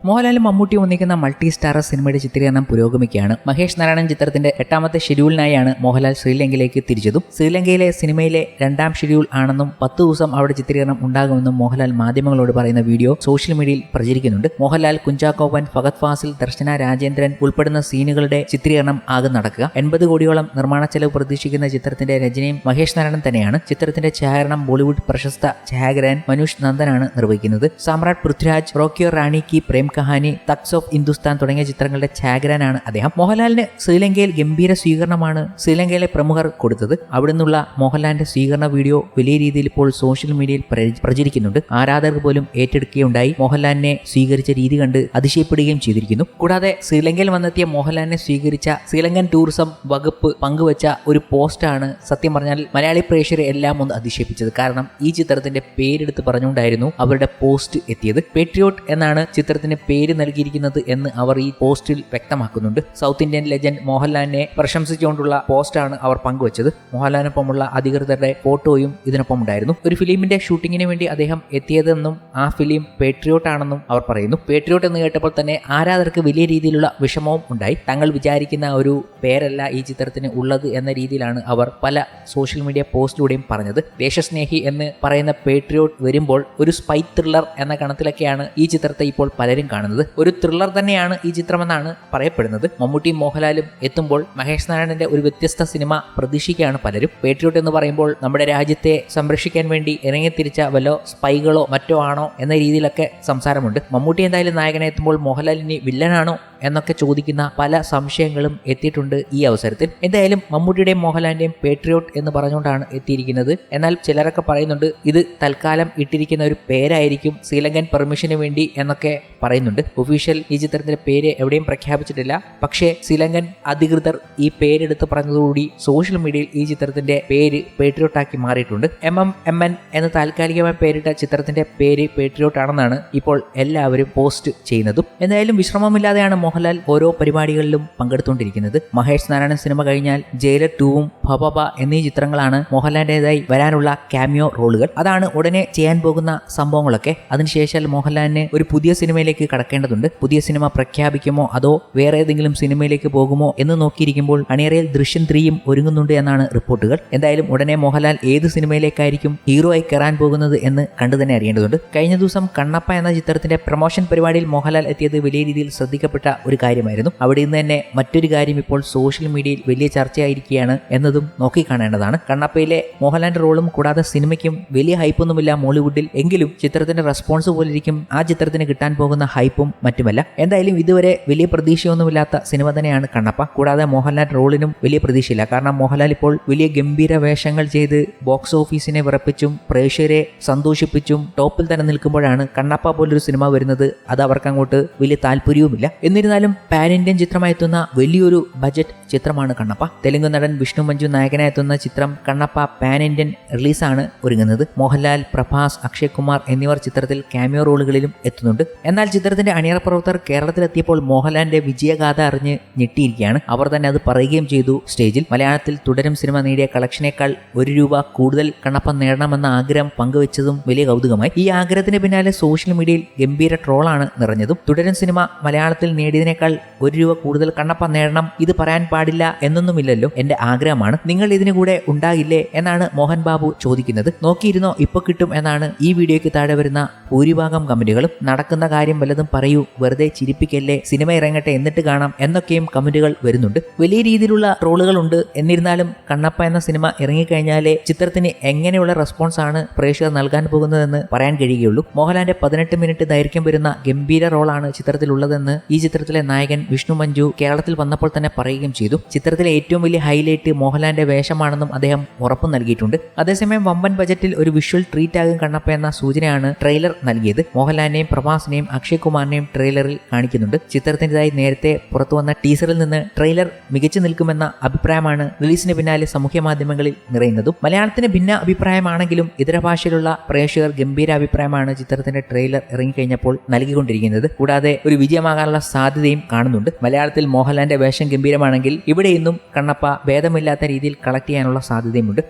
മോഹൻലാലും മമ്മൂട്ടിയും ഒന്നിക്കുന്ന മൾട്ടി സ്റ്റാർ സിനിമയുടെ ചിത്രീകരണം പുരോഗമിക്കുകയാണ്. മഹേഷ് നാരായണൻ ചിത്രത്തിന്റെ 8ാമത്തെ ഷെഡ്യൂളിനായാണ് മോഹൻലാൽ ശ്രീലങ്കയിലേക്ക് തിരിച്ചതും. ശ്രീലങ്കയിലെ സിനിമയിലെ 2ാം ഷെഡ്യൂൾ ആണെന്നും 10 ദിവസം അവിടെ ചിത്രീകരണം ഉണ്ടാകുമെന്നും മോഹൻലാൽ മാധ്യമങ്ങളോട് പറയുന്ന വീഡിയോ സോഷ്യൽ മീഡിയയിൽ പ്രചരിക്കുന്നുണ്ട്. മോഹൻലാൽ, കുഞ്ചാക്കോവൻ, ഫഹദ് ഫാസിൽ, ദർശന രാജേന്ദ്രൻ ഉൾപ്പെടുന്ന സീനുകളുടെ ചിത്രീകരണം ആകെ നടക്കുക. 80 കോടിയോളം നിർമ്മാണ ചെലവ് പ്രതീക്ഷിക്കുന്ന ചിത്രത്തിന്റെ രചനയും മഹേഷ് നാരായണൻ തന്നെയാണ്. ചിത്രത്തിന്റെ ഛായാഗ്രഹണം ബോളിവുഡ് പ്രശസ്ത ഛായാഗ്രഹൻ മനൂഷ് നന്ദനാണ് നിർവഹിക്കുന്നത്. സാമ്രാട്ട് പൃഥ്വിരാജ്, റോക്കിയോ റാണി കി പ്രേം കഹാനി, തക്സ് ഓഫ് ഹിന്ദുസ്ഥാൻ തുടങ്ങിയ ചിത്രങ്ങളുടെ ഛായാഗ്രഹനാണ് അദ്ദേഹം. മോഹൻലാലിന് ശ്രീലങ്കയിൽ ഗംഭീര സ്വീകരണമാണ് ശ്രീലങ്കയിലെ പ്രമുഖർ കൊടുത്തത്. അവിടെ നിന്നുള്ള മോഹൻലാലിന്റെ സ്വീകരണ വീഡിയോ വലിയ രീതിയിൽ ഇപ്പോൾ സോഷ്യൽ മീഡിയയിൽ പ്രചരിക്കുന്നുണ്ട്. ആരാധകർ പോലും ഏറ്റെടുക്കുകയുണ്ടായി. മോഹൻലാലിനെ സ്വീകരിച്ച രീതി കണ്ട് അതിശയപ്പെടുകയും ചെയ്തിരിക്കുന്നു. കൂടാതെ ശ്രീലങ്കയിൽ വന്നെത്തിയ മോഹൻലാലിനെ സ്വീകരിച്ച ശ്രീലങ്കൻ ടൂറിസം വകുപ്പ് പങ്കുവച്ച ഒരു പോസ്റ്റാണ് സത്യം പറഞ്ഞാൽ മലയാളി പ്രേക്ഷകരെ എല്ലാം ഒന്ന് അതിശയിപ്പിച്ചത്. കാരണം ഈ ചിത്രത്തിന്റെ പേരെടുത്ത് പറഞ്ഞുകൊണ്ടായിരുന്നു അവരുടെ പോസ്റ്റ് എത്തിയത്. പേട്രിയോട്ട് എന്നാണ് ചിത്രത്തിന് പേര് നൽകിയിരിക്കുന്നത് എന്ന് അവർ ഈ പോസ്റ്റിൽ വ്യക്തമാക്കുന്നുണ്ട്. സൗത്ത് ഇന്ത്യൻ ലെജൻഡ് മോഹൻലാലിനെ പ്രശംസിച്ചുകൊണ്ടുള്ള പോസ്റ്റാണ് അവർ പങ്കുവച്ചത്. മോഹൻലാലിനൊപ്പമുള്ള അധികൃതരുടെ ഫോട്ടോയും ഇതിനൊപ്പം ഉണ്ടായിരുന്നു. ഒരു ഫിലിമിന്റെ ഷൂട്ടിങ്ങിന് വേണ്ടി അദ്ദേഹം എത്തിയതെന്നും ആ ഫിലിം പേട്രിയോട്ട് ആണെന്നും അവർ പറയുന്നു. പേട്രിയോട്ട് എന്ന് കേട്ടപ്പോൾ തന്നെ ആരാധകർക്ക് വലിയ രീതിയിലുള്ള വിഷമവും ഉണ്ടായി. തങ്ങൾ വിചാരിക്കുന്ന ഒരു പേരല്ല ഈ ചിത്രത്തിന് ഉള്ളത് എന്ന രീതിയിലാണ് അവർ പല സോഷ്യൽ മീഡിയ പോസ്റ്റിലൂടെയും പറഞ്ഞത്. ദേശസ്നേഹി എന്ന് പറയുന്ന പേട്രിയോട്ട് വരുമ്പോൾ ഒരു സ്പൈ ത്രില്ലർ എന്ന കണത്തിലൊക്കെയാണ് ഈ ചിത്രത്തെ ഇപ്പോൾ പലരും കാണുന്നത്. ഒരു ത്രില്ലർ തന്നെയാണ് ഈ ചിത്രമെന്നാണ് പറയപ്പെടുന്നത്. മമ്മൂട്ടിയും മോഹൻലാലും എത്തുമ്പോൾ മഹേഷ് നാരായണന്റെ ഒരു വ്യത്യസ്ത സിനിമ പ്രതീക്ഷിക്കുകയാണ് പലരും. പേട്രിയോട്ട് എന്ന് പറയുമ്പോൾ നമ്മുടെ രാജ്യത്തെ സംരക്ഷിക്കാൻ വേണ്ടി ഇറങ്ങിത്തിരിച്ച വല്ല സ്പൈകളോ മറ്റോ ആണോ എന്ന രീതിയിലൊക്കെ സംസാരമുണ്ട്. മമ്മൂട്ടി എന്തായാലും നായകനെ എത്തുമ്പോൾ മോഹൻലാൽ ഇനി വില്ലനാണോ എന്നൊക്കെ ചോദിക്കുന്ന പല സംശയങ്ങളും എത്തിയിട്ടുണ്ട് ഈ അവസരത്തിൽ. എന്തായാലും മമ്മൂട്ടിയുടെയും മോഹൻലാലിന്റെയും പേട്രിയോട്ട് എന്ന് പറഞ്ഞുകൊണ്ടാണ് എത്തിയിരിക്കുന്നത്. എന്നാൽ ചിലരൊക്കെ പറയുന്നുണ്ട് ഇത് തൽക്കാലം ഇട്ടിരിക്കുന്ന ഒരു പേരായിരിക്കും, ശ്രീലങ്കൻ പെർമിഷന് വേണ്ടി എന്നൊക്കെ പറയുന്നുണ്ട്. ഒഫീഷ്യൽ ഈ ചിത്രത്തിന്റെ പേര് എവിടെയും പ്രഖ്യാപിച്ചിട്ടില്ല. പക്ഷേ ശ്രീലങ്കൻ അധികൃതർ ഈ പേരെടുത്ത് പറഞ്ഞതോടുകൂടി സോഷ്യൽ മീഡിയയിൽ ഈ ചിത്രത്തിന്റെ പേര് പേട്രിയോട്ടാക്കി മാറിയിട്ടുണ്ട്. MMN എന്ന് താൽക്കാലികമായി പേരിട്ട ചിത്രത്തിന്റെ പേര് പേട്രിയോട്ട് ആണെന്നാണ് ഇപ്പോൾ എല്ലാവരും പോസ്റ്റ് ചെയ്യുന്നതും. എന്തായാലും വിശ്രമമില്ലാതെയാണ് മോഹൻലാൽ ഓരോ പരിപാടികളിലും പങ്കെടുത്തുകൊണ്ടിരിക്കുന്നത്. മഹേഷ് നാരായണൻ സിനിമ കഴിഞ്ഞാൽ ജയിലർ 2ഉം ഭബബ എന്നീ ചിത്രങ്ങളാണ് മോഹൻലാലിന്റേതായി വരാനുള്ള ക്യാമിയോ റോളുകൾ. അതാണ് ഉടനെ ചെയ്യാൻ പോകുന്ന സംഭവങ്ങളൊക്കെ. അതിനുശേഷം മോഹൻലാലിന് ഒരു പുതിയ സിനിമയിലേക്ക് കടക്കേണ്ടതുണ്ട്. പുതിയ സിനിമ പ്രഖ്യാപിക്കുമോ അതോ വേറെ ഏതെങ്കിലും സിനിമയിലേക്ക് പോകുമോ എന്ന് നോക്കിയിരിക്കുമ്പോൾ അണിയറയിൽ ദൃശ്യം 3യും ഒരുങ്ങുന്നുണ്ട് എന്നാണ് റിപ്പോർട്ടുകൾ. എന്തായാലും ഉടനെ മോഹൻലാൽ ഏത് സിനിമയിലേക്കായിരിക്കും ഹീറോ ആയി കയറാൻ പോകുന്നത് എന്ന് കണ്ടു തന്നെ അറിയേണ്ടതുണ്ട്. കഴിഞ്ഞ ദിവസം കണ്ണപ്പ എന്ന ചിത്രത്തിന്റെ പ്രൊമോഷൻ പരിപാടിയിൽ മോഹൻലാൽ എത്തിയത് വലിയ രീതിയിൽ ശ്രദ്ധിക്കപ്പെട്ട ഒരു കാര്യമായിരുന്നു. അവിടെ നിന്ന് തന്നെ മറ്റൊരു കാര്യം ഇപ്പോൾ സോഷ്യൽ മീഡിയയിൽ വലിയ ചർച്ചയായിരിക്കുകയാണ് എന്നതും നോക്കിക്കാണേണ്ടതാണ്. കണ്ണപ്പയിലെ മോഹൻലാലിന്റെ റോളും കൂടാതെ സിനിമയ്ക്കും വലിയ ഹൈപ്പൊന്നുമില്ല മോളിവുഡിൽ. എങ്കിലും ചിത്രത്തിന്റെ റെസ്പോൺസ് പോലിരിക്കും ആ ചിത്രത്തിന് കിട്ടാൻ പോകുന്ന ഹൈപ്പും മറ്റുമല്ല. എന്തായാലും ഇതുവരെ വലിയ പ്രതീക്ഷയൊന്നുമില്ലാത്ത സിനിമ തന്നെയാണ് കണ്ണപ്പ. കൂടാതെ മോഹൻലാൽ റോളിനും വലിയ പ്രതീക്ഷയില്ല. കാരണം മോഹൻലാൽ ഇപ്പോൾ വലിയ ഗംഭീര വേഷങ്ങൾ ചെയ്ത് ബോക്സ് ഓഫീസിനെ വിറപ്പിച്ചും പ്രേക്ഷകരെ സന്തോഷിപ്പിച്ചും ടോപ്പിൽ തന്നെ നിൽക്കുമ്പോഴാണ് കണ്ണപ്പ പോലൊരു സിനിമ വരുന്നത്. അത് അവർക്ക് അങ്ങോട്ട് വലിയ താല്പര്യവുമില്ല. എന്നിരുന്നാലും പാൻ ഇന്ത്യൻ ചിത്രമായി എത്തുന്ന വലിയൊരു ബജറ്റ് ചിത്രമാണ് കണ്ണപ്പ. തെലുങ്ക് നടൻ വിഷ്ണു മഞ്ജു നായകനായി എത്തുന്ന ചിത്രം കണ്ണപ്പ പാൻ ഇന്ത്യൻ റിലീസാണ് ഒരുങ്ങുന്നത്. മോഹൻലാൽ, പ്രഭാസ്, അക്ഷയ് കുമാർ എന്നിവർ ചിത്രത്തിൽ ക്യാമിയോ റോളുകളിലും എത്തുന്നുണ്ട്. എന്നാൽ ചിത്രത്തിന്റെ അണിയറ പ്രവർത്തകർ കേരളത്തിലെത്തിയപ്പോൾ മോഹൻലാലിന്റെ വിജയഗാഥ അറിഞ്ഞ് ഞെട്ടിയിരിക്കുകയാണ്. അവർ തന്നെ അത് പറയുകയും ചെയ്തു സ്റ്റേജിൽ. മലയാളത്തിൽ തുടരും സിനിമ നേടിയ കളക്ഷനേക്കാൾ ₹1 കൂടുതൽ കണ്ണപ്പ നേടണമെന്ന ആഗ്രഹം പങ്കുവെച്ചതും വലിയ കൗതുകമായി. ഈ ആഗ്രഹത്തിന് പിന്നാലെ സോഷ്യൽ മീഡിയയിൽ ഗംഭീര ട്രോളാണ് നിറഞ്ഞതും. തുടരും സിനിമ മലയാളത്തിൽ നേടിയതിനേക്കാൾ ₹1 കൂടുതൽ കണ്ണപ്പ നേടണം, ഇത് പറയാൻ പാടില്ല എന്നൊന്നുമില്ലല്ലോ, എന്റെ ആഗ്രഹമാണ്, നിങ്ങൾ ഇതിനു കൂടെ ഉണ്ടാകില്ലേ എന്നാണ് മോഹൻ ബാബു ചോദിക്കുന്നത്. നോക്കിയിരുന്നോ ഇപ്പൊ കിട്ടും എന്നാണ് ഈ വീഡിയോയ്ക്ക് താഴെ വരുന്ന ഭൂരിഭാഗം കമന്റുകളും. നടക്കുന്ന കാര്യം വല്ലതും പറയൂ, വെറുതെ ചിരിപ്പിക്കല്ലേ, സിനിമ ഇറങ്ങട്ടെ എന്നിട്ട് കാണാം എന്നൊക്കെയും കമന്റുകൾ വരുന്നുണ്ട്. വലിയ രീതിയിലുള്ള ട്രോളുകളുണ്ട്. എന്നിരുന്നാലും കണ്ണപ്പ എന്ന സിനിമ ഇറങ്ങിക്കഴിഞ്ഞാലേ ചിത്രത്തിന് എങ്ങനെയുള്ള റെസ്പോൺസ് ആണ് പ്രേക്ഷകർ നൽകാൻ പോകുന്നതെന്ന് പറയാൻ കഴിയുകയുള്ളൂ. മോഹൻലാലിന്റെ 18 മിനിറ്റ് ദൈർഘ്യം വരുന്ന ഗംഭീര റോളാണ് ചിത്രത്തിലുള്ളതെന്ന് ഈ ചിത്രത്തിലെ നായകൻ വിഷ്ണു മഞ്ജു കേരളത്തിൽ വന്നപ്പോൾ തന്നെ പറയുകയും ചെയ്തു. ചിത്രത്തിലെ ഏറ്റവും വലിയ ഹൈലൈറ്റ് മോഹൻലാലിന്റെ വേഷമാണെന്നും അദ്ദേഹം ഉറപ്പു നൽകിയിട്ടുണ്ട്. അതേസമയം വമ്പൻ ബജറ്റിൽ ഒരു വിഷ്വൽ ട്രീറ്റ് ആകും കണ്ണപ്പ എന്ന സൂചനയാണ് ട്രെയിലർ നൽകിയത്. മോഹൻലാലിനെയും പ്രഭാസിനെയും അക്ഷയ് കുമാറിനെയും ട്രെയിലറിൽ കാണിക്കുന്നുണ്ട്. ചിത്രത്തിൻ്റെതായി നേരത്തെ പുറത്തുവന്ന ടീസറിൽ നിന്ന് ട്രെയിലർ മികച്ചു നിൽക്കുമെന്ന അഭിപ്രായമാണ് റിലീസിന് പിന്നാലെ സാമൂഹ്യ മാധ്യമങ്ങളിൽ നിറയുന്നതും. മലയാളത്തിന് ഭിന്ന അഭിപ്രായമാണെങ്കിലും ഇതര ഭാഷയിലുള്ള പ്രേക്ഷകർ ഗംഭീര അഭിപ്രായമാണ് ചിത്രത്തിന്റെ ട്രെയിലർ ഇറങ്ങിക്കഴിഞ്ഞപ്പോൾ നൽകിക്കൊണ്ടിരിക്കുന്നത്. കൂടാതെ ഒരു വിജയമാകാനുള്ള സാധ്യതയും കാണുന്നുണ്ട്. മലയാളത്തിൽ മോഹൻലാലിന്റെ വേഷം ഗംഭീരമാണെങ്കിൽ ഇവിടെ ഇന്നും കണ്ണപ്പ ഭേദമില്ലാത്ത രീതിയിൽ കളക്ട് ചെയ്യാനുള്ള സാധ്യതയുമുണ്ട്.